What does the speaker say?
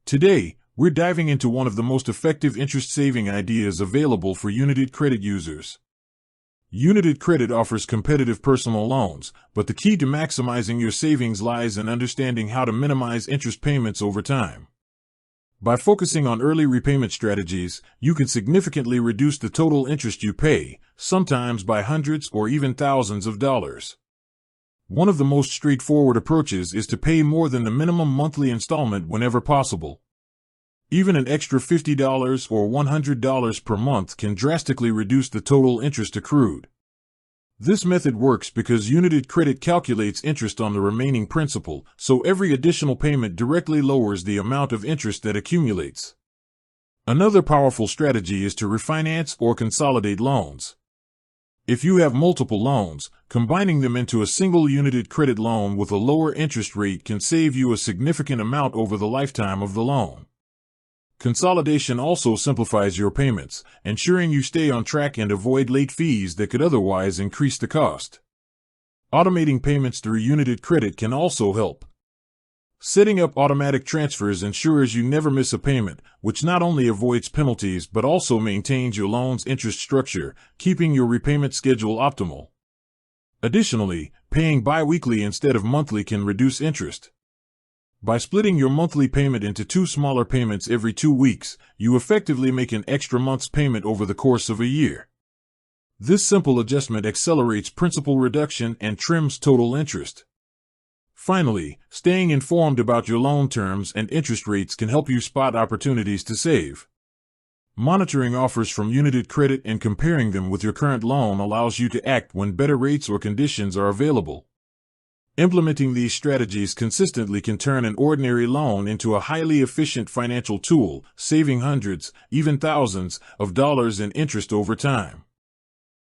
Today, we're diving into one of the most effective interest-saving ideas available for United credit users. United Credit offers competitive personal loans, but the key to maximizing your savings lies in understanding how to minimize interest payments over time. By focusing on early repayment strategies, you can significantly reduce the total interest you pay, sometimes by hundreds or even thousands of dollars. One of the most straightforward approaches is to pay more than the minimum monthly installment whenever possible. Even an extra $50 or $100 per month can drastically reduce the total interest accrued. This method works because United Credit calculates interest on the remaining principal, so every additional payment directly lowers the amount of interest that accumulates. Another powerful strategy is to refinance or consolidate loans. If you have multiple loans, combining them into a single United Credit loan with a lower interest rate can save you a significant amount over the lifetime of the loan. Consolidation also simplifies your payments, ensuring you stay on track and avoid late fees that could otherwise increase the cost. Automating payments through United Credit can also help. Setting up automatic transfers ensures you never miss a payment, which not only avoids penalties but also maintains your loan's interest structure, keeping your repayment schedule optimal. Additionally, paying bi-weekly instead of monthly can reduce interest. By splitting your monthly payment into 2 smaller payments every 2 weeks, you effectively make an extra month's payment over the course of a year. This simple adjustment accelerates principal reduction and trims total interest. Finally, staying informed about your loan terms and interest rates can help you spot opportunities to save. Monitoring offers from United Credit and comparing them with your current loan allows you to act when better rates or conditions are available. Implementing these strategies consistently can turn an ordinary loan into a highly efficient financial tool, saving hundreds, even thousands, of dollars in interest over time.